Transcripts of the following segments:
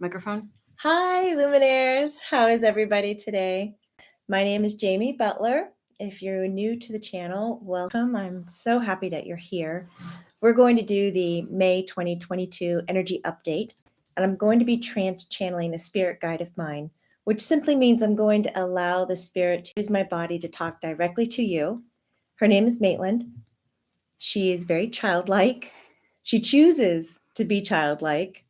Microphone. Hi, Luminaires. How is everybody today? My name is Jamie Butler. If you're new to the channel, welcome. I'm so happy that you're here. We're going to do the May 2022 energy update, and I'm going to be trance channeling a spirit guide of mine, which simply means I'm going to allow the spirit to use my body to talk directly to you. Her name is Maitland. She is very childlike. She chooses to be childlike,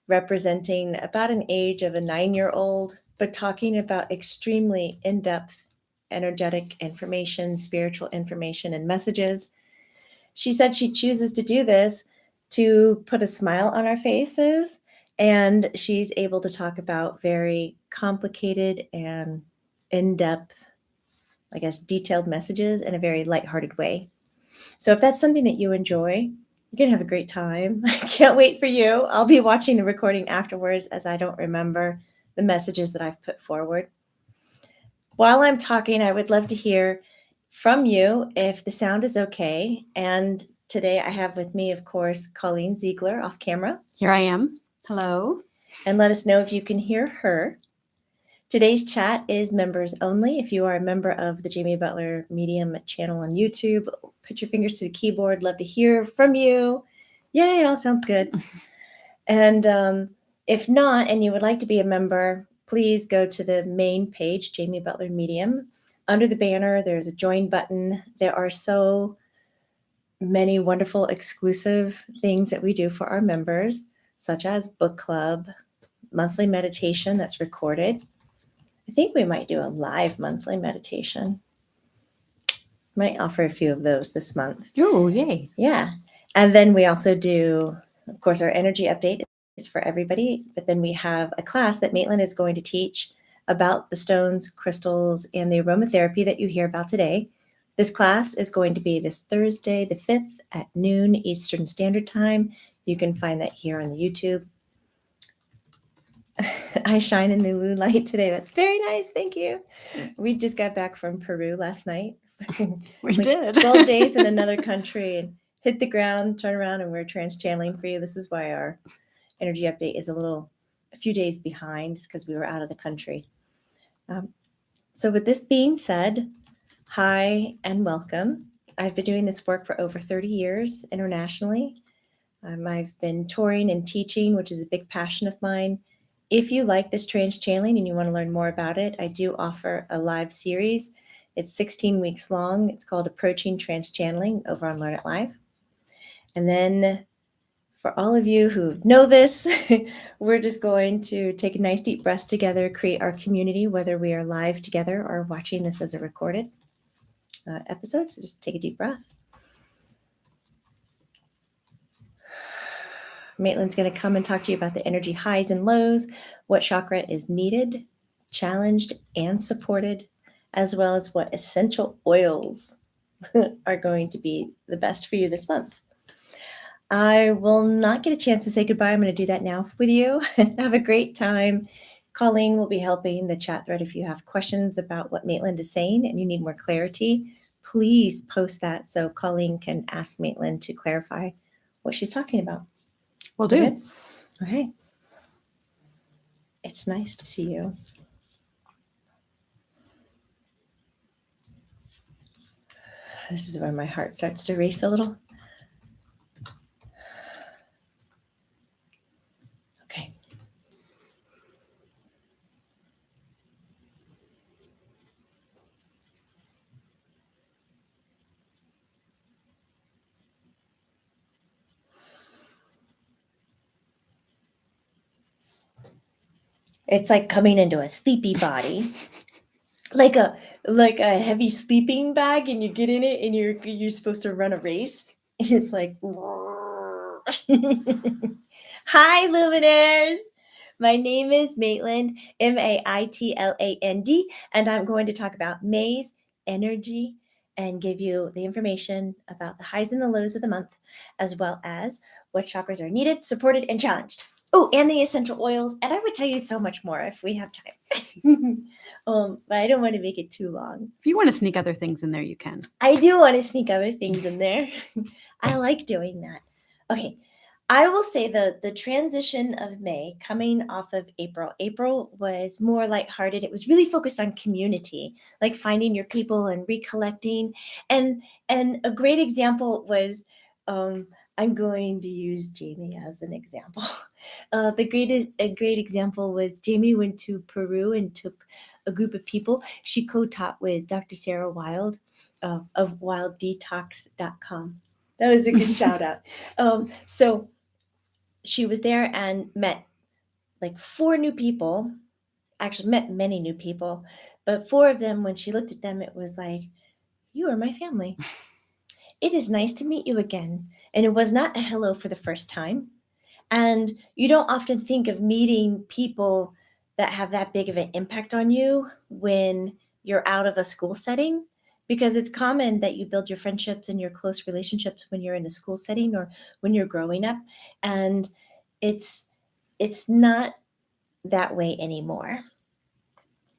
representing about an age of a 9-year-old, but talking about extremely in-depth energetic information, spiritual information, and messages. She said she chooses to do this to put a smile on our faces, and she's able to talk about very complicated and in-depth, I guess, detailed messages in a very lighthearted way. So if that's something that you enjoy, you're going to have a great time. I can't wait for you. I'll be watching the recording afterwards as I don't remember the messages that I've put forward. While I'm talking, I would love to hear from you if the sound is okay. And today I have with me, of course, Colleen Ziegler off camera. Here I am. Hello. And let us know if you can hear her. Today's chat is members only. If you are a member of the Jamie Butler-Medium channel on YouTube, put your fingers to the keyboard. Love to hear from you. Yay, it all sounds good. And if not, and you would like to be a member, please go to the main page, Jamie Butler-Medium. Under the banner, there's a join button. There are so many wonderful exclusive things that we do for our members, such as book club, monthly meditation that's recorded. I think we might do a live monthly meditation. Might offer a few of those this month. Oh, yay. Yeah. And then we also do, of course, our energy update is for everybody. But then we have a class that Maitland is going to teach about the stones, crystals, and the aromatherapy that you hear about today. This class is going to be this Thursday, the 5th at noon Eastern Standard Time. You can find that here on the YouTube. I shine a new light today. That's very nice. Thank you. We just got back from Peru last night. We did. 12 days in another country and hit the ground, turn around, and we're trance channeling for you. This is why our energy update is a few days behind, because we were out of the country. So with this being said, hi and welcome. I've been doing this work for over 30 years internationally. I've been touring and teaching, which is a big passion of mine. If you like this trance channeling and you want to learn more about it, I do offer a live series. It's 16 weeks long. It's called Approaching Trance Channeling over on Learn It Live. And then for all of you who know this, we're just going to take a nice deep breath together, create our community, whether we are live together or watching this as a recorded episode. So just take a deep breath. Maitland's going to come and talk to you about the energy highs and lows, what chakra is needed, challenged, and supported, as well as what essential oils are going to be the best for you this month. I will not get a chance to say goodbye. I'm going to do that now with you. Have a great time. Colleen will be helping the chat thread. If you have questions about what Maitland is saying and you need more clarity, please post that so Colleen can ask Maitland to clarify what she's talking about. Will do. Good? Okay. It's nice to see you. This is where my heart starts to race a little. Okay. It's like coming into a sleepy body. like a heavy sleeping bag, and you get in it and you're supposed to run a race. And it's like Hi, Luminaires. My name is Maitland, Maitland, and I'm going to talk about May's energy and give you the information about the highs and the lows of the month, as well as what chakras are needed, supported, and challenged. Oh, and the essential oils. And I would tell you so much more if we have time. But I don't want to make it too long. If you want to sneak other things in there, you can. I do want to sneak other things in there. I like doing that. Okay. I will say the transition of May coming off of April. April was more lighthearted. It was really focused on community, like finding your people and recollecting. And a great example was, I'm going to use Jamie as an example. A great example was Jamie went to Peru and took a group of people. She co-taught with Dr. Sarah Wild of wilddetox.com. That was a good shout out. So she was there and met like four new people, actually met many new people, but four of them, when she looked at them, it was like, you are my family. It is nice to meet you again. And it was not a hello for the first time. And you don't often think of meeting people that have that big of an impact on you when you're out of a school setting, because it's common that you build your friendships and your close relationships when you're in a school setting or when you're growing up. And it's not that way anymore.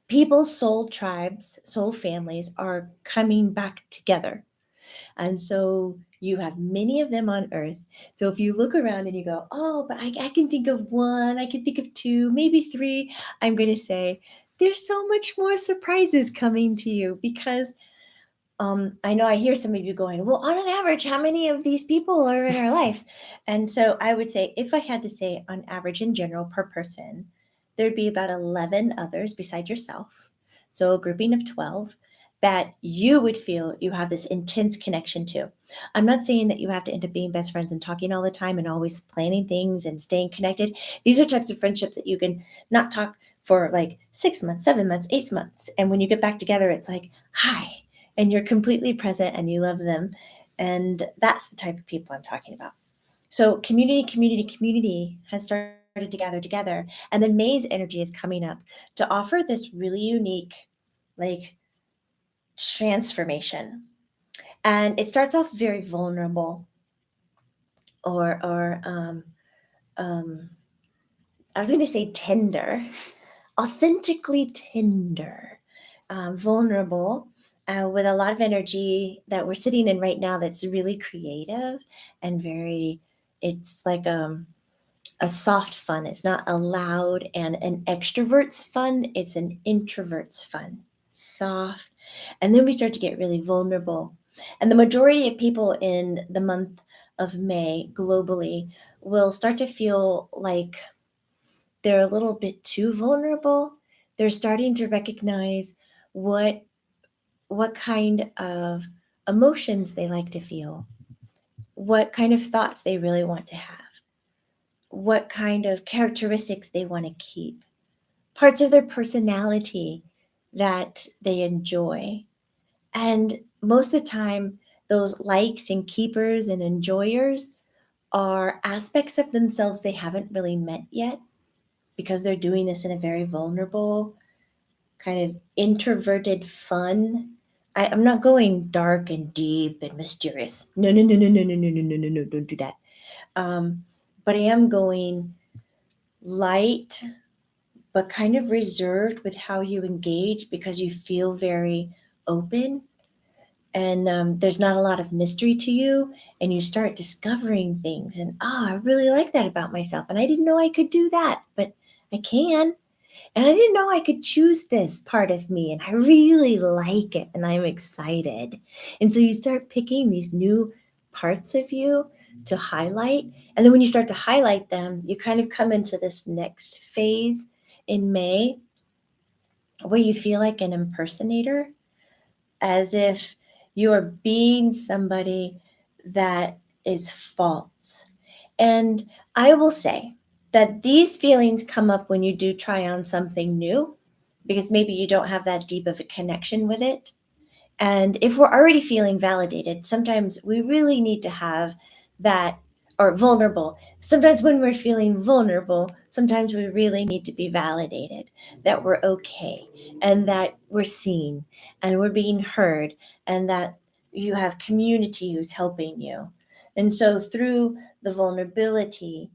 People's soul tribes, soul families are coming back together. And so you have many of them on earth. So if you look around and you go, oh, but I can think of one, I can think of two, maybe three, I'm going to say there's so much more surprises coming to you because I know I hear some of you going, well, on an average, how many of these people are in our life? And so I would say, if I had to say on average in general per person, there'd be about 11 others beside yourself. So a grouping of 12 that you would feel you have this intense connection to. I'm not saying that you have to end up being best friends and talking all the time and always planning things and staying connected. These are types of friendships that you can not talk for like 6 months, 7 months, 8 months. And when you get back together, it's like, hi, and you're completely present and you love them. And that's the type of people I'm talking about. So community has started to gather together. And then May's energy is coming up to offer this really unique, like, transformation. And it starts off very vulnerable or I was going to say tender, authentically tender, vulnerable, with a lot of energy that we're sitting in right now that's really creative and very, it's like a soft fun. It's not a loud and an extrovert's fun, it's an introvert's fun. Soft. And then we start to get really vulnerable. And the majority of people in the month of May globally will start to feel like they're a little bit too vulnerable. They're starting to recognize what kind of emotions they like to feel, what kind of thoughts they really want to have, what kind of characteristics they want to keep, parts of their personality that they enjoy. And most of the time, those likes and keepers and enjoyers are aspects of themselves they haven't really met yet because they're doing this in a very vulnerable, kind of introverted fun. I'm not going dark and deep and mysterious. No, no, no, no, no, no, no, no, no, no, no, don't do that. But I am going light, but kind of reserved with how you engage because you feel very open and there's not a lot of mystery to you and you start discovering things and I really like that about myself and I didn't know I could do that, but I can. And I didn't know I could choose this part of me, and I really like it, and I'm excited. And so you start picking these new parts of you to highlight. And then when you start to highlight them, you kind of come into this next phase in May where you feel like an impersonator, as if you are being somebody that is false. And I will say that these feelings come up when you do try on something new, because maybe you don't have that deep of a connection with it. And if we're already feeling validated, sometimes we really need to have that, or vulnerable. Sometimes when we're feeling vulnerable, sometimes we really need to be validated that we're okay and that we're seen and we're being heard and that you have community who's helping you. And so through the vulnerability,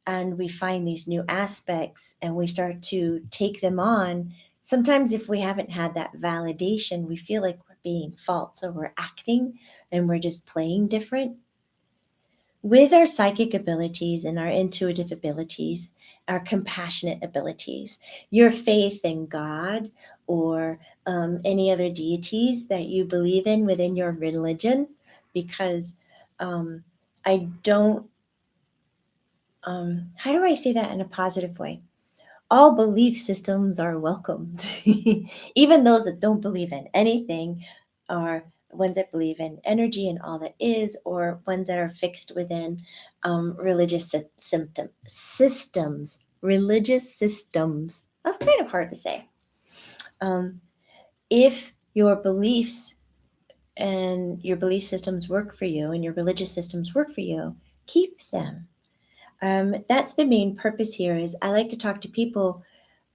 and we find these new aspects and we start to take them on. Sometimes, if we haven't had that validation, we feel like we're being false or we're acting and we're just playing different. with our psychic abilities and our intuitive abilities, our compassionate abilities, your faith in God or any other deities that you believe in within your religion, because I don't, how do I say that in a positive way? All belief systems are welcomed. Even those that don't believe in anything are ones that believe in energy and all that is, or ones that are fixed within religious systems. Religious systems. That's kind of hard to say. If your beliefs and your belief systems work for you and your religious systems work for you, keep them. That's the main purpose here. Is I like to talk to people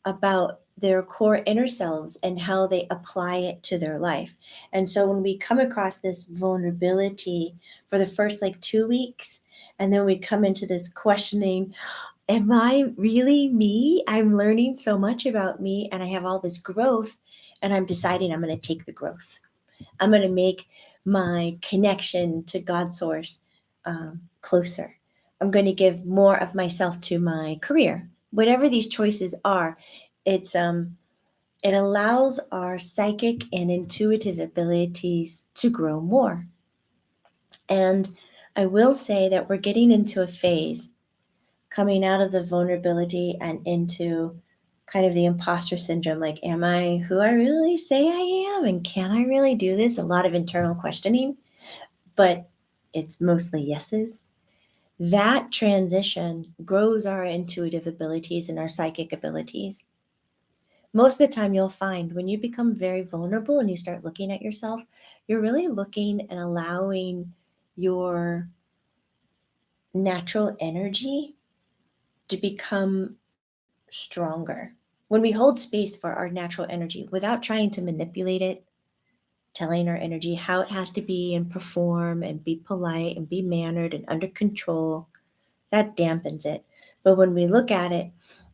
about their core inner selves and how they apply it to their life. And so when we come across this vulnerability for the first like 2 weeks, and then we come into this questioning, am I really me? I'm learning so much about me and I have all this growth, and I'm deciding I'm going to take the growth. I'm going to make my connection to God source closer. I'm going to give more of myself to my career. Whatever these choices are, it's it allows our psychic and intuitive abilities to grow more. And I will say that we're getting into a phase coming out of the vulnerability and into kind of the imposter syndrome, like, am I who I really say I am, and can I really do this? A lot of internal questioning, but it's mostly yeses. That transition grows our intuitive abilities and our psychic abilities. Most of the time, you'll find when you become very vulnerable and you start looking at yourself, you're really looking and allowing your natural energy to become stronger. When we hold space for our natural energy without trying to manipulate it, telling our energy how it has to be and perform and be polite and be mannered and under control, that dampens it. But when we look at it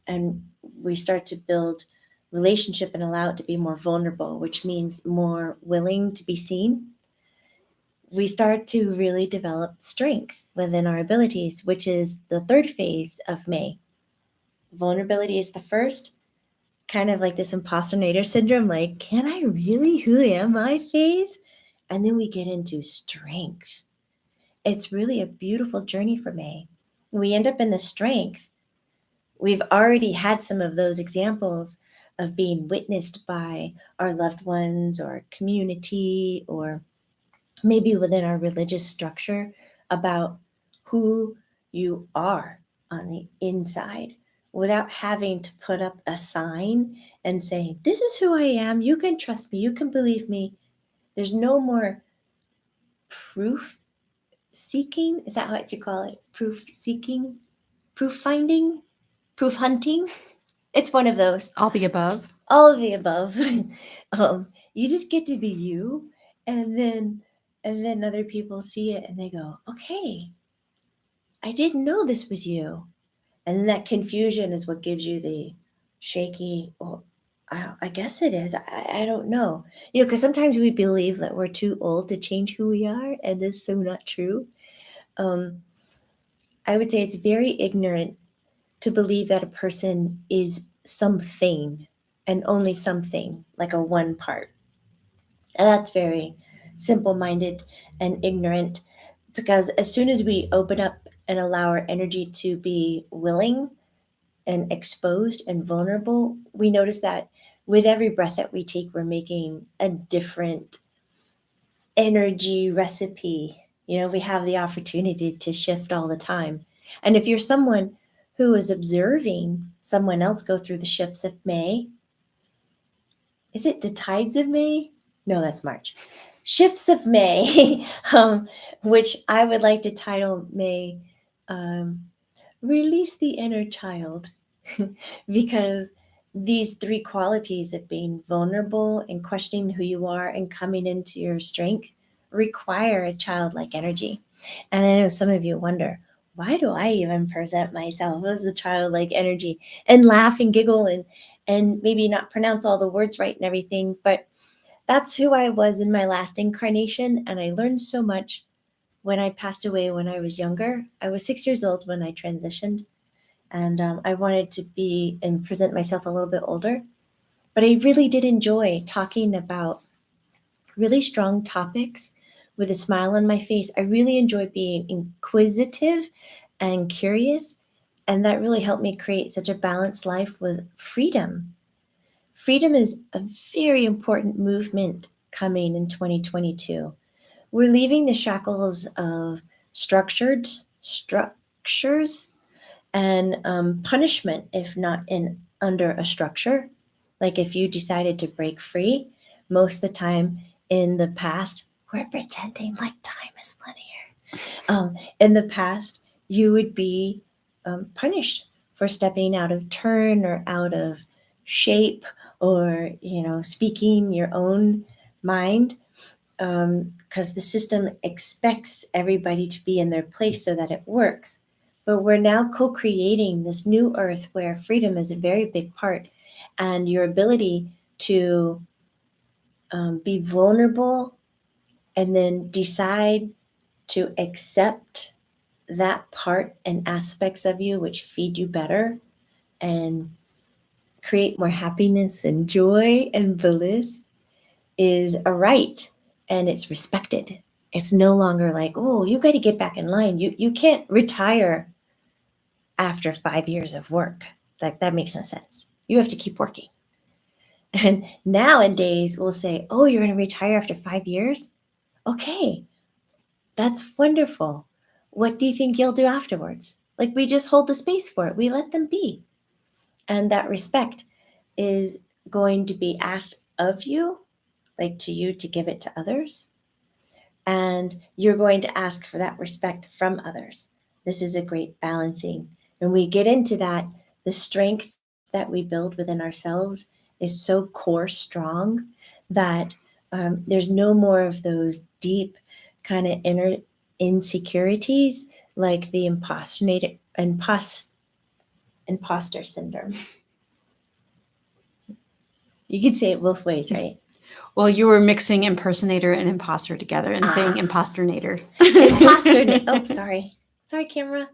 and we start to build relationship and allow it to be more vulnerable, which means more willing to be seen, we start to really develop strength within our abilities, which is the third phase of May. Vulnerability is the first, kind of like this imposter syndrome, like, can I really, who am I phase? And then we get into strength. It's really a beautiful journey for May. We end up in the strength. We've already had some of those examples of being witnessed by our loved ones or community, or maybe within our religious structure, about who you are on the inside without having to put up a sign and say, this is who I am. You can trust me. You can believe me. There's no more proof seeking. Is that what you call it? Proof seeking? Proof finding? Proof hunting? It's one of those. All the above. All of the above. You just get to be you, and then other people see it and they go, okay, I didn't know this was you. And then that confusion is what gives you the shaky, well, I guess it is. I don't know. Because sometimes we believe that we're too old to change who we are, and this is so not true. I would say it's very ignorant to believe that a person is something and only something, like a one part. And that's very simple minded and ignorant, because as soon as we open up and allow our energy to be willing and exposed and vulnerable, we notice that with every breath that we take, we're making a different energy recipe. We have the opportunity to shift all the time. And if you're someone who is observing someone else go through the shifts of May, is it the tides of May? No, that's March. Shifts of May, which I would like to title May, Release the Inner Child, because these three qualities of being vulnerable and questioning who you are and coming into your strength require a childlike energy. And I know some of you wonder, why do I even present myself as a childlike energy, and laugh and giggle and maybe not pronounce all the words right and everything, but that's who I was in my last incarnation, and I learned so much when I passed away when I was younger. I was 6 years old when I transitioned, and I wanted to be and present myself a little bit older. But I really did enjoy talking about really strong topics with a smile on my face. I really enjoy being inquisitive and curious, and that really helped me create such a balanced life with freedom. Freedom is a very important movement coming in 2022. We're leaving the shackles of structures and punishment if not in under a structure. Like if you decided to break free, most of the time in the past, we're pretending like time is linear. In the past, you would be punished for stepping out of turn or out of shape, or speaking your own mind, because the system expects everybody to be in their place so that it works. But we're now co-creating this new earth where freedom is a very big part, and your ability to be vulnerable and then decide to accept that part and aspects of you which feed you better and create more happiness and joy and bliss is a right, and it's respected. It's no longer like, oh, you got to get back in line. You can't retire after 5 years of work. Like that makes no sense. You have to keep working. And nowadays we'll say, oh, you're going to retire after 5 years? Okay, that's wonderful. What do you think you'll do afterwards? Like we just hold the space for it. We let them be. And that respect is going to be asked of you, like to you to give it to others. And you're going to ask for that respect from others. This is a great balancing. When we get into that, the strength that we build within ourselves is so core strong that there's no more of those deep kind of inner insecurities like the imposter syndrome. You can say it both ways, right? Well, you were mixing impersonator and imposter together and saying imposternator. Oh, sorry, camera.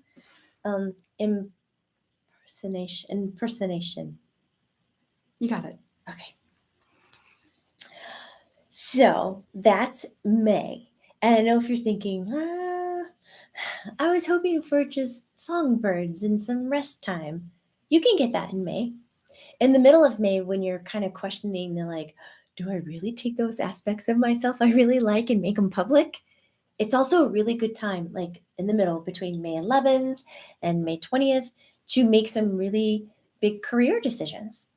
Impersonation. You got it. Okay. So that's May. And I know if you're thinking, I was hoping for just songbirds and some rest time. You can get that in May. In the middle of May, when you're kind of questioning do I really take those aspects of myself I really like and make them public? It's also a really good time, like in the middle between May 11th and May 20th, to make some really big career decisions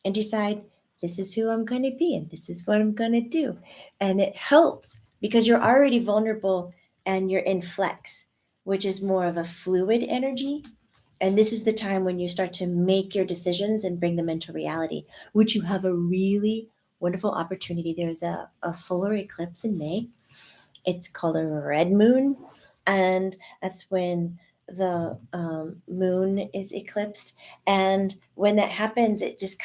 and decide this is who I'm going to be and this is what I'm going to do. And it helps because you're already vulnerable and you're in flex, which is more of a fluid energy. And this is the time when you start to make your decisions and bring them into reality, which you have a really wonderful opportunity. There's a solar eclipse in May. It's called a red moon. And that's when the moon is eclipsed. And when that happens, it just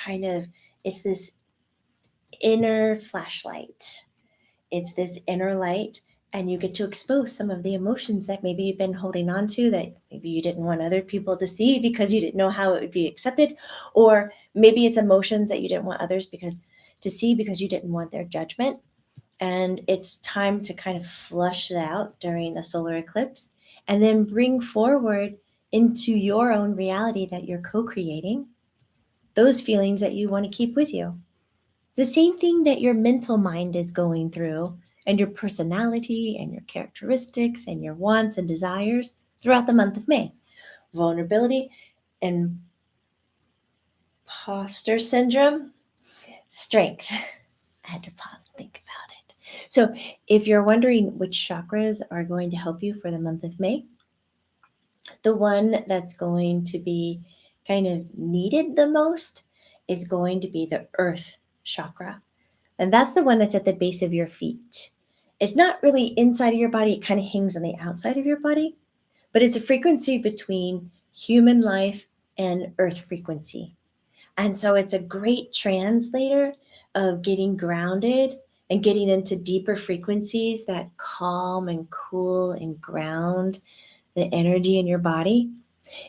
it's this inner flashlight. It's this inner light, and you get to expose some of the emotions that maybe you've been holding on to that maybe you didn't want other people to see because you didn't know how it would be accepted, or maybe it's emotions that you didn't want others to see because you didn't want their judgment. And it's time to kind of flush it out during the solar eclipse and then bring forward into your own reality that you're co-creating those feelings that you want to keep with you. It's the same thing that your mental mind is going through, and your personality and your characteristics and your wants and desires throughout the month of May. Vulnerability and imposter syndrome, strength. I had to pause and think about it. So if you're wondering which chakras are going to help you for the month of May, the one that's going to be kind of needed the most is going to be the earth chakra. And that's the one that's at the base of your feet. It's not really inside of your body. It kind of hangs on the outside of your body, but it's a frequency between human life and earth frequency. And so it's a great translator of getting grounded and getting into deeper frequencies that calm and cool and ground the energy in your body.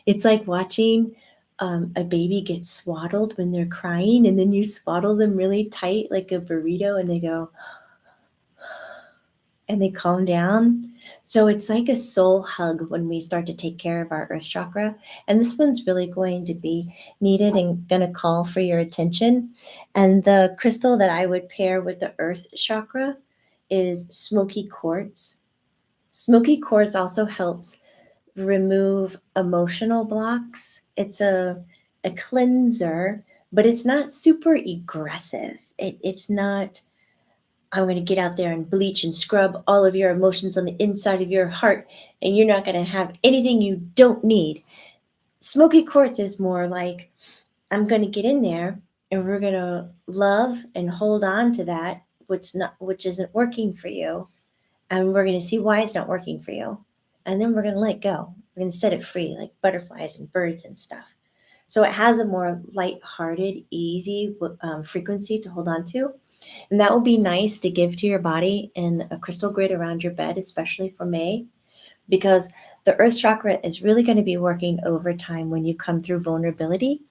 It's like watching a baby get swaddled when they're crying, and then you swaddle them really tight like a burrito, and they go, and they calm down. So it's like a soul hug when we start to take care of our earth chakra. And this one's really going to be needed and going to call for your attention. And the crystal that I would pair with the earth chakra is smoky quartz. Smoky quartz also helps remove emotional blocks. It's a cleanser, but it's not super aggressive. It's not, I'm going to get out there and bleach and scrub all of your emotions on the inside of your heart, and you're not going to have anything you don't need. Smoky quartz is more like, I'm going to get in there and we're going to love and hold on to that which isn't working for you, and we're going to see why it's not working for you, and then we're going to let go. We're going to set it free like butterflies and birds and stuff. So it has a more light-hearted, easy frequency to hold on to. And that will be nice to give to your body in a crystal grid around your bed, especially for May, because the earth chakra is really going to be working overtime when you come through vulnerability.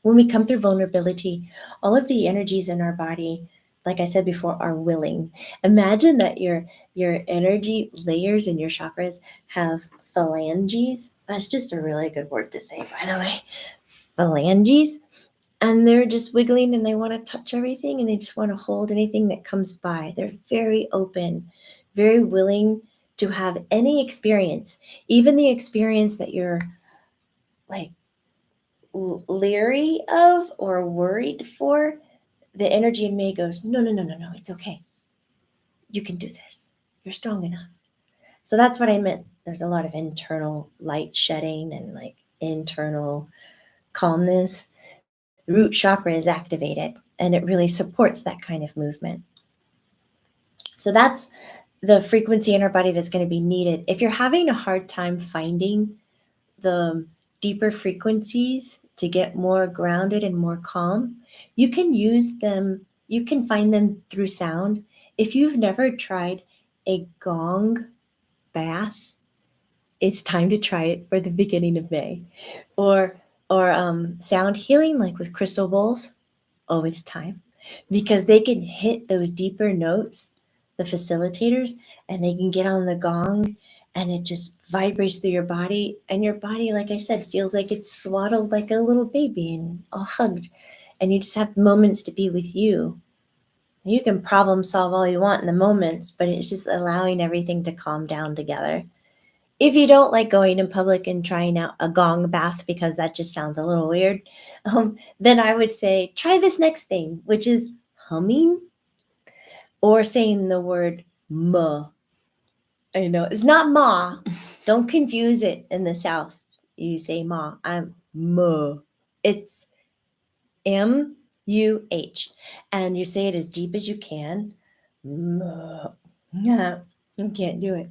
When we come through vulnerability, all of the energies in our body, like I said before, are willing. Imagine that your energy layers in your chakras have phalanges. That's just a really good word to say, by the way. Phalanges. And they're just wiggling, and they want to touch everything, and they just want to hold anything that comes by. They're very open, very willing to have any experience, even the experience that you're like leery of or worried for. The energy in May goes, no, no, no, no, no, it's okay. You can do this. You're strong enough. So that's what I meant. There's a lot of internal light shedding and like internal calmness. Root chakra is activated, and it really supports that kind of movement. So that's the frequency in our body that's going to be needed. If you're having a hard time finding the deeper frequencies to get more grounded and more calm, you can use them. You can find them through sound. If you've never tried a gong bath, it's time to try it for the beginning of May. Or sound healing, like with crystal bowls. Oh, it's time, because they can hit those deeper notes, the facilitators, and they can get on the gong, and it just vibrates through your body. And your body, like I said, feels like it's swaddled like a little baby and all hugged. And you just have moments to be with you. You can problem solve all you want in the moments, but it's just allowing everything to calm down together. If you don't like going in public and trying out a gong bath because that just sounds a little weird, then I would say try this next thing, which is humming or saying the word ma. I know it's not ma. Don't confuse it in the South. You say ma. I'm ma. It's M-U-H. And you say it as deep as you can. Ma. Yeah, you can't do it.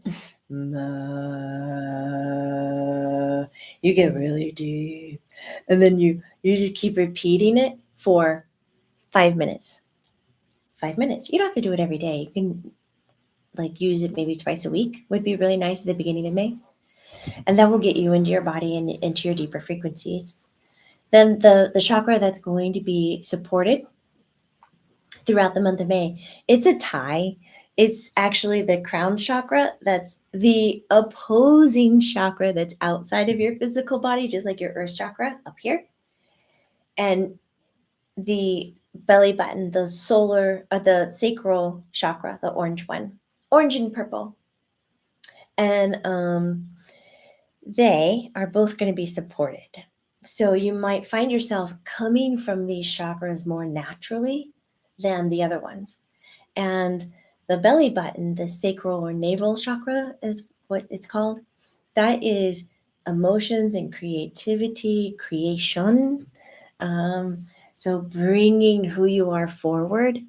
You get really deep, and then you just keep repeating it for 5 minutes. 5 minutes. You don't have to do it every day. You can like use it maybe twice a week. Would be really nice at the beginning of May, and that will get you into your body and into your deeper frequencies. Then the chakra that's going to be supported throughout the month of May, it's a tie. It's actually the crown chakra. That's the opposing chakra that's outside of your physical body, just like your earth chakra up here. And the belly button, the the sacral chakra, the orange one, orange and purple. And they are both going to be supported. So you might find yourself coming from these chakras more naturally than the other ones. And the belly button, the sacral or navel chakra is what it's called. That is emotions and creativity, creation. So bringing who you are forward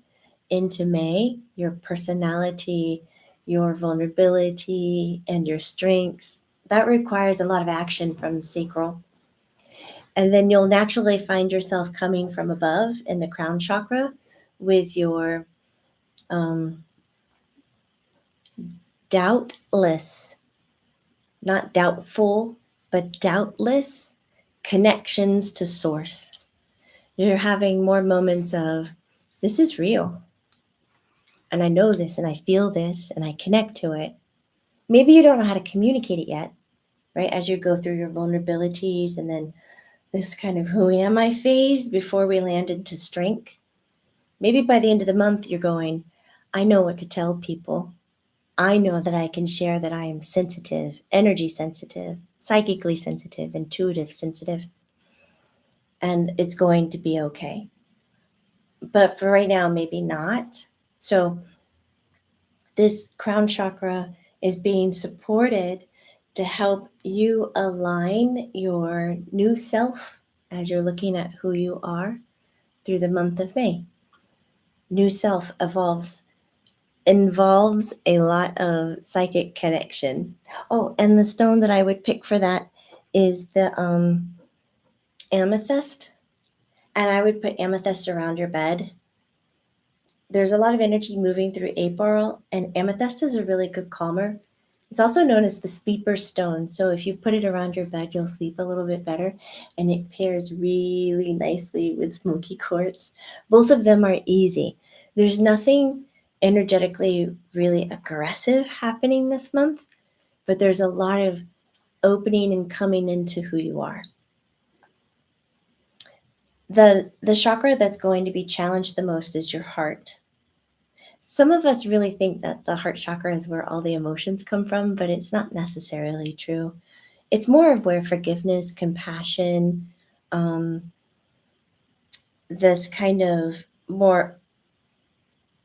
into May, your personality, your vulnerability, and your strengths. That requires a lot of action from sacral. And then you'll naturally find yourself coming from above in the crown chakra with your doubtless, not doubtful, but doubtless connections to source. You're having more moments of, this is real. And I know this and I feel this and I connect to it. Maybe you don't know how to communicate it yet, right? As you go through your vulnerabilities and then this kind of who am I phase before we land into strength. Maybe by the end of the month, you're going, I know what to tell people. I know that I can share that I am sensitive, energy sensitive, psychically sensitive, intuitive sensitive, and it's going to be okay. But for right now, maybe not. So this crown chakra is being supported to help you align your new self as you're looking at who you are through the month of May. New self involves a lot of psychic connection. Oh, and the stone that I would pick for that is the amethyst. And I would put amethyst around your bed. There's a lot of energy moving through April, and amethyst is a really good calmer. It's also known as the sleeper stone. So if you put it around your bed, you'll sleep a little bit better. And it pairs really nicely with smoky quartz. Both of them are easy. There's nothing energetically really aggressive happening this month, but there's a lot of opening and coming into who you are. The chakra that's going to be challenged the most is your heart. Some of us really think that the heart chakra is where all the emotions come from, but it's not necessarily true. It's more of where forgiveness, compassion, this kind of more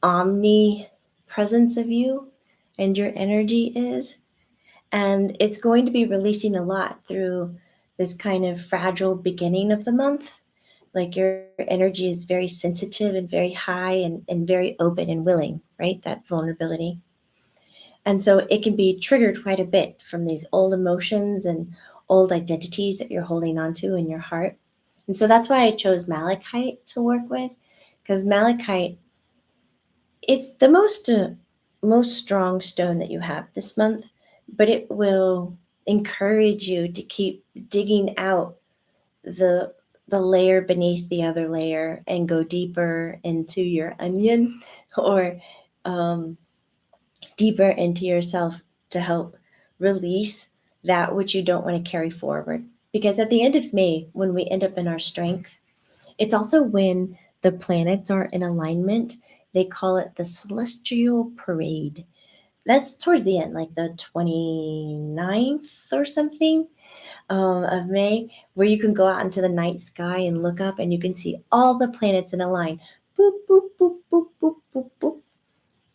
omnipresence of you and your energy is. And it's going to be releasing a lot through this kind of fragile beginning of the month. Like your energy is very sensitive and very high and very open and willing, right? That vulnerability. And so it can be triggered quite a bit from these old emotions and old identities that you're holding on to in your heart. And so that's why I chose malachite to work with, because malachite, it's the most strong stone that you have this month, but it will encourage you to keep digging out the layer beneath the other layer and go deeper into your onion or deeper into yourself to help release that which you don't want to carry forward. Because at the end of May, when we end up in our strength, it's also when the planets are in alignment. They call it the celestial parade. That's towards the end, like the 29th or something of May, where you can go out into the night sky and look up and you can see all the planets in a line. Boop, boop, boop, boop, boop, boop, boop.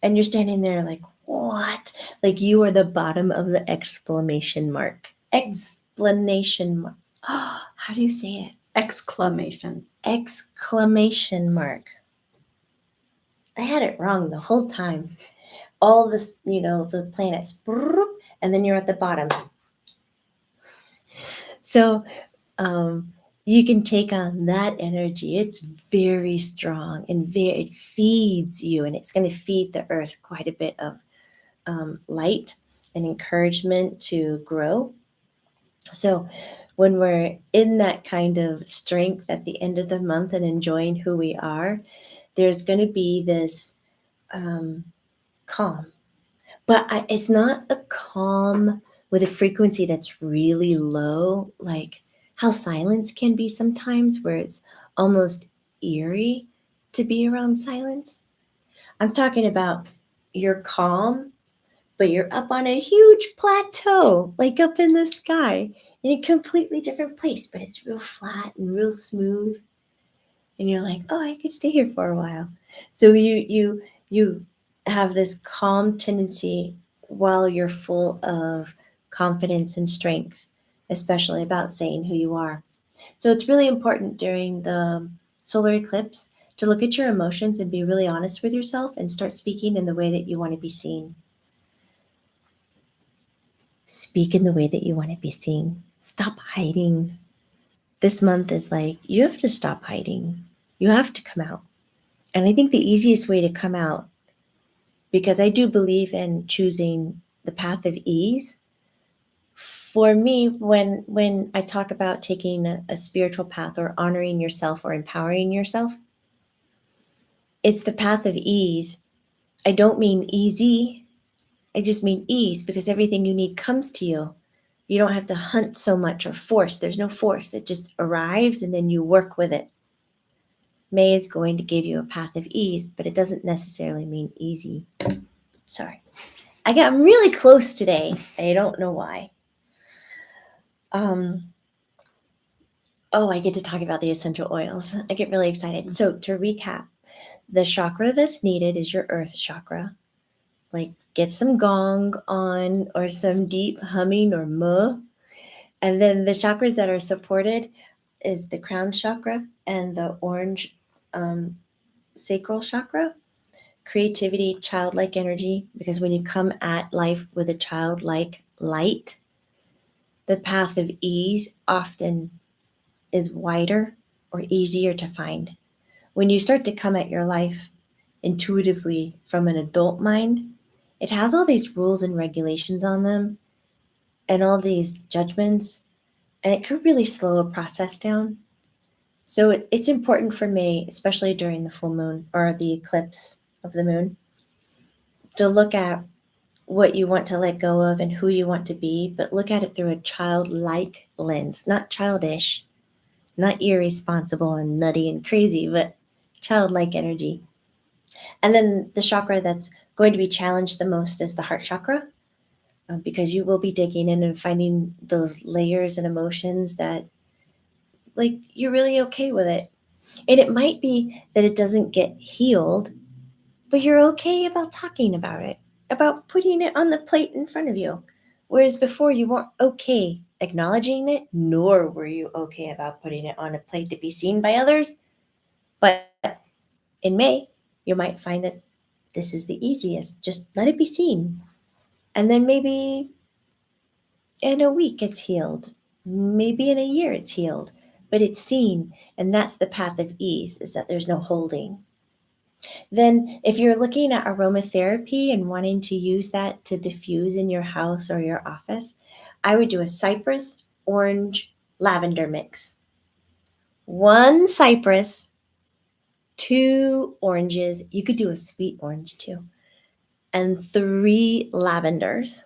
And you're standing there like, what? Like you are the bottom of the exclamation mark. Explanation mark. Oh, how do you say it? Exclamation. Exclamation mark. I had it wrong the whole time. All this, the planets, and then you're at the bottom. So you can take on that energy. It's very strong and it feeds you, and it's going to feed the earth quite a bit of light and encouragement to grow. So when we're in that kind of strength at the end of the month and enjoying who we are, there's going to be this calm. But it's not a calm with a frequency that's really low, like how silence can be sometimes, where it's almost eerie to be around silence. I'm talking about you're calm, but you're up on a huge plateau, like up in the sky, in a completely different place, but it's real flat and real smooth. And you're like, oh, I could stay here for a while. So you have this calm tendency while you're full of confidence and strength, especially about saying who you are. So it's really important during the solar eclipse to look at your emotions and be really honest with yourself and start speaking in the way that you want to be seen. Speak in the way that you want to be seen. Stop hiding. This month is like, you have to stop hiding. You have to come out. And I think the easiest way to come out because I do believe in choosing the path of ease. For me, when I talk about taking a spiritual path or honoring yourself or empowering yourself, it's the path of ease. I don't mean easy. I just mean ease, because everything you need comes to you. You don't have to hunt so much or force. There's no force. It just arrives and then you work with it. May is going to give you a path of ease, but it doesn't necessarily mean easy. Sorry. I'm really close today. I don't know why. I get to talk about the essential oils. I get really excited. So to recap, the chakra that's needed is your earth chakra. Like, get some gong on or some deep humming or muh. And then the chakras that are supported is the crown chakra and the orange sacral chakra. Creativity, childlike energy, because when you come at life with a childlike light, the path of ease often is wider or easier to find. When you start to come at your life intuitively from an adult mind, it has all these rules and regulations on them and all these judgments, and it could really slow a process down. So it's important for me, especially during the full moon or the eclipse of the moon, to look at what you want to let go of and who you want to be, but look at it through a childlike lens, not childish, not irresponsible and nutty and crazy, but childlike energy. And then the chakra that's going to be challenged the most is the heart chakra, because you will be digging in and finding those layers and emotions that, like, you're really okay with it. And it might be that it doesn't get healed, but you're okay about talking about it, about putting it on the plate in front of you. Whereas before you weren't okay acknowledging it, nor were you okay about putting it on a plate to be seen by others. But in May, you might find that this is the easiest. Just let it be seen. And then maybe in a week it's healed. Maybe in a year it's healed. But it's seen. And that's the path of ease, is that there's no holding. Then if you're looking at aromatherapy and wanting to use that to diffuse in your house or your office, I would do a cypress, orange, lavender mix. 1 cypress, 2 oranges. You could do a sweet orange too. And 3 lavenders.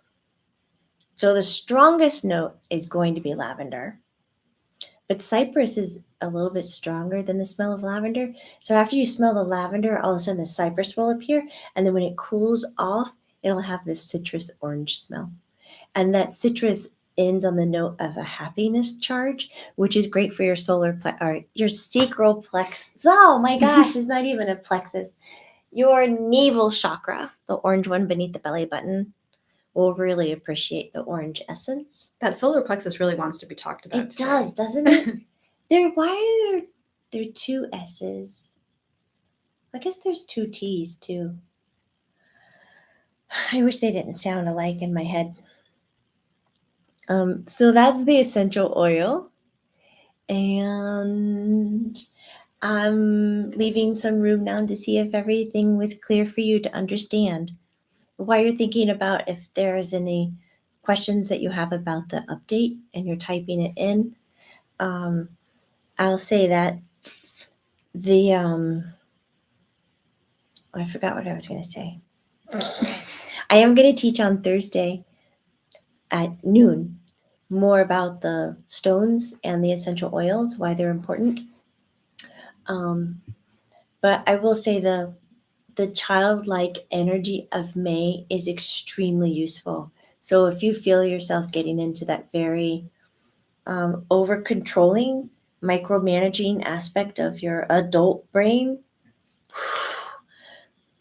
So the strongest note is going to be lavender. But cypress is a little bit stronger than the smell of lavender. So after you smell the lavender, all of a sudden the cypress will appear. And then when it cools off, it'll have this citrus orange smell. And that citrus ends on the note of a happiness charge, which is great for your your sacral plexus. Oh my gosh, it's not even a plexus. Your navel chakra, the orange one beneath the belly button, will really appreciate the orange essence. That solar plexus really wants to be talked about. It does, doesn't it? Why are there 2 S's? I guess there's 2 T's too. I wish they didn't sound alike in my head. So that's the essential oil. And I'm leaving some room now to see if everything was clear for you to understand. While you're thinking about if there's any questions that you have about the update and you're typing it in, I'll say that I forgot what I was going to say. I am going to teach on Thursday at noon more about the stones and the essential oils, why they're important. But I will say the childlike energy of May is extremely useful. So if you feel yourself getting into that very over controlling, micromanaging aspect of your adult brain,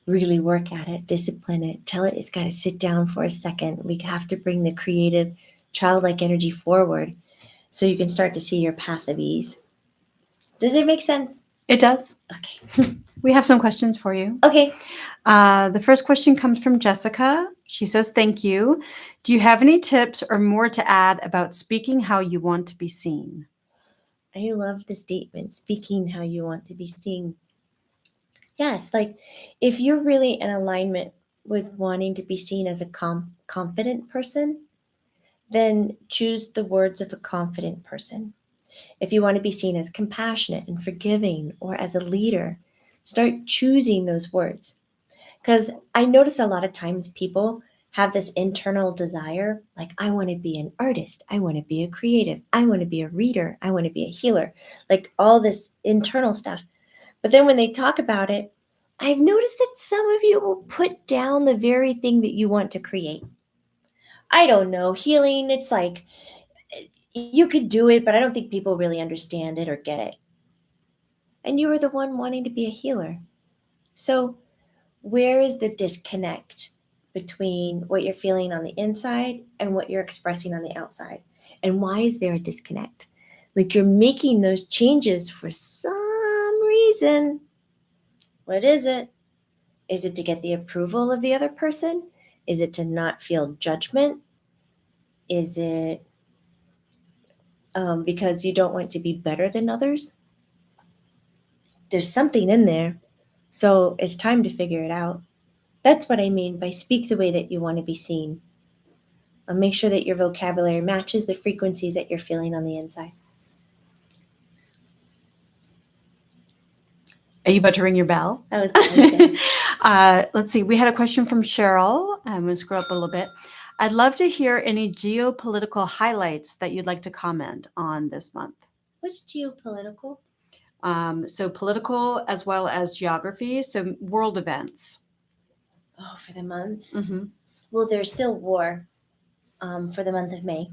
really work at it, discipline it, tell it it's got to sit down for a second. We have to bring the creative, childlike energy forward so you can start to see your path of ease. Does it make sense? It does. Okay. We have some questions for you. Okay. The first question comes from Jessica. She says, thank you. Do you have any tips or more to add about speaking how you want to be seen? I love the statement, speaking how you want to be seen. Yes, like if you're really in alignment with wanting to be seen as a confident person, then choose the words of a confident person. If you want to be seen as compassionate and forgiving or as a leader, start choosing those words. Because I notice a lot of times people have this internal desire, like, I want to be an artist, I want to be a creative, I want to be a reader, I want to be a healer, like all this internal stuff. But then when they talk about it, I've noticed that some of you will put down the very thing that you want to create. I don't know, healing, it's like you could do it, but I don't think people really understand it or get it. And you are the one wanting to be a healer. So, where is the disconnect between what you're feeling on the inside and what you're expressing on the outside? And why is there a disconnect? Like you're making those changes for some reason. What is it? Is it to get the approval of the other person? Is it to not feel judgment? Is it because you don't want to be better than others? There's something in there. So it's time to figure it out. That's what I mean by speak the way that you want to be seen. Make sure that your vocabulary matches the frequencies that you're feeling on the inside. Are you about to ring your bell? I was going to. Let's see. We had a question from Cheryl. I'm going to scroll up a little bit. I'd love to hear any geopolitical highlights that you'd like to comment on this month. What's geopolitical? So political as well as geography. So world events. Oh, for the month? Mm-hmm. Well, there's still war for the month of May.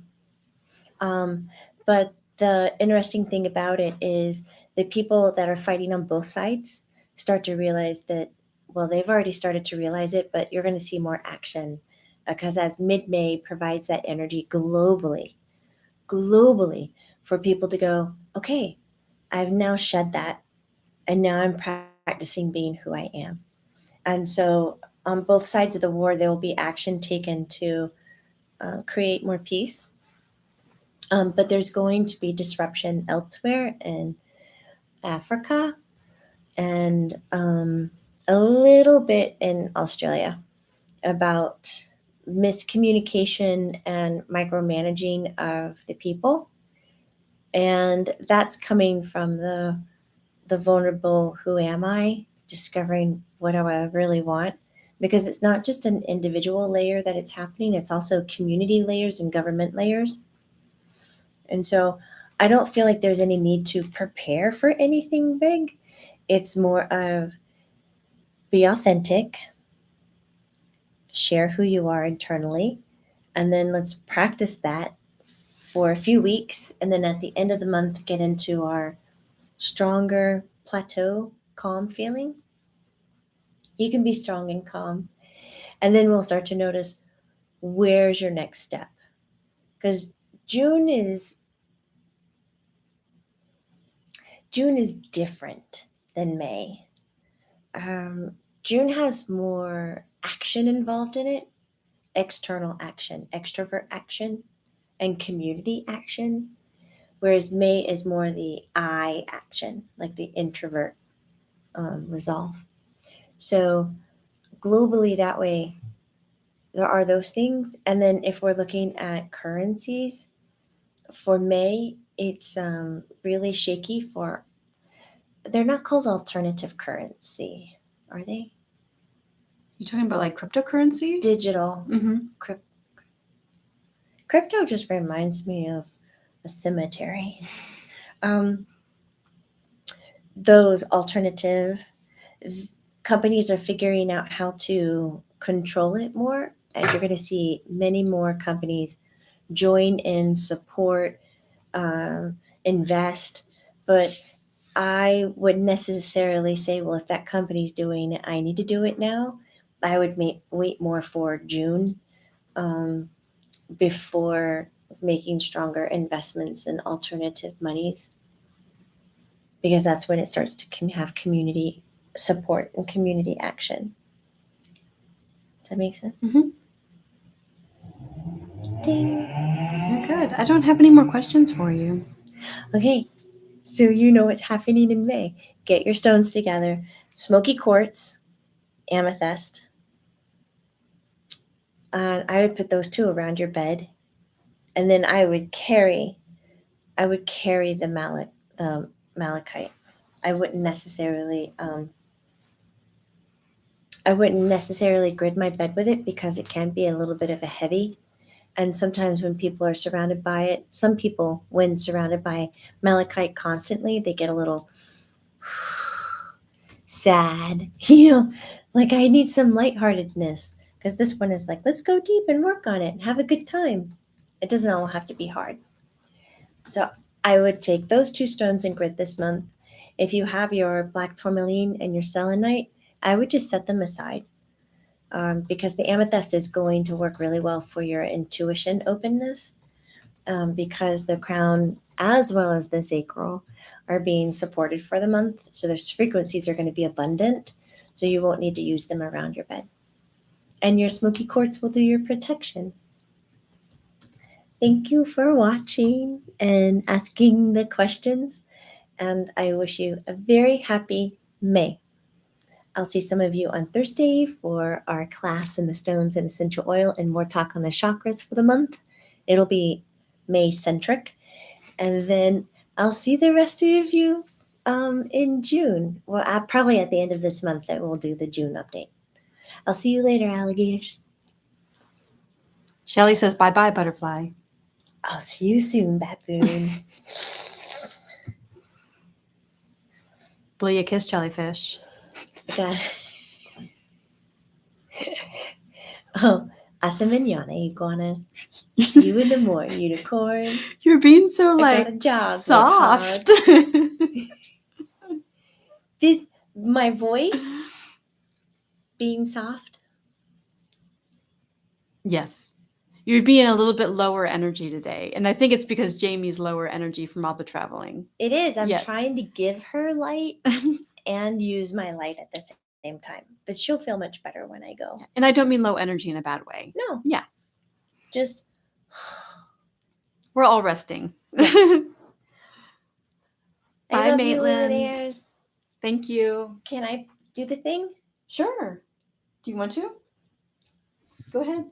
But the interesting thing about it is the people that are fighting on both sides start to realize that, well, they've already started to realize it, but you're going to see more action because as mid-May provides that energy globally for people to go, okay, I've now shed that and now I'm practicing being who I am. And so on both sides of the war, there will be action taken to create more peace. But there's going to be disruption elsewhere in Africa and a little bit in Australia about miscommunication and micromanaging of the people. And that's coming from the vulnerable who am I, discovering what do I really want. Because it's not just an individual layer that it's happening, it's also community layers and government layers. And so I don't feel like there's any need to prepare for anything big. It's more of be authentic, share who you are internally, and then let's practice that for a few weeks. And then at the end of the month, get into our stronger plateau, calm feeling. You can be strong and calm. And then we'll start to notice where's your next step. Because June is different than May. June has more action involved in it, external action, extrovert action, and community action, whereas May is more the I action, like the introvert resolve. So globally that way, there are those things. And then if we're looking at currencies, for May, it's really shaky for, they're not called alternative currency, are they? You talking about like cryptocurrency? Digital. Mm-hmm. Crypto just reminds me of a cemetery. Those alternative companies are figuring out how to control it more, and you're going to see many more companies join in, support, invest. But I wouldn't necessarily say, well, if that company's doing it, I need to do it now. I would wait more for June before making stronger investments in alternative monies, because that's when it starts to have community support and community action. Does that make sense? Mm-hmm. Ding. You're good. I don't have any more questions for you. Okay, so you know what's happening in May. Get your stones together. Smoky quartz, amethyst, I would put those two around your bed, and then I would carry the malachite. I wouldn't necessarily grid my bed with it because it can be a little bit of a heavy. And sometimes when people are surrounded by it, some people, when surrounded by malachite constantly, they get a little sad, like I need some lightheartedness, because this one is like, let's go deep and work on it and have a good time. It doesn't all have to be hard. So I would take those two stones and grid this month. If you have your black tourmaline and your selenite, I would just set them aside, because the amethyst is going to work really well for your intuition openness, because the crown as well as the sacral are being supported for the month. So those frequencies are going to be abundant, so you won't need to use them around your bed. And your smoky quartz will do your protection. Thank you for watching and asking the questions. And I wish you a very happy May. I'll see some of you on Thursday for our class in the stones and essential oil and more talk on the chakras for the month. It'll be May-centric. And then I'll see the rest of you in June. Well, probably at the end of this month that we'll do the June update. I'll see you later, alligators. Shelly says, bye-bye, butterfly. I'll see you soon, baboon. Will you kiss jellyfish? Oh, hasta mañana, iguana. See you in the morning, unicorn. You're being so gotta jog, soft. My voice being soft. Yes. You're being a little bit lower energy today. And I think it's because Jamie's lower energy from all the traveling. It is. I'm Yes. trying to give her light and use my light at the same time. But she'll feel much better when I go. And I don't mean low energy in a bad way. No. Yeah. Just. We're all resting. Yes. Bye, I love Maitland. you, Luminaires. Thank you. Can I do the thing? Sure. Do you want to? Go ahead.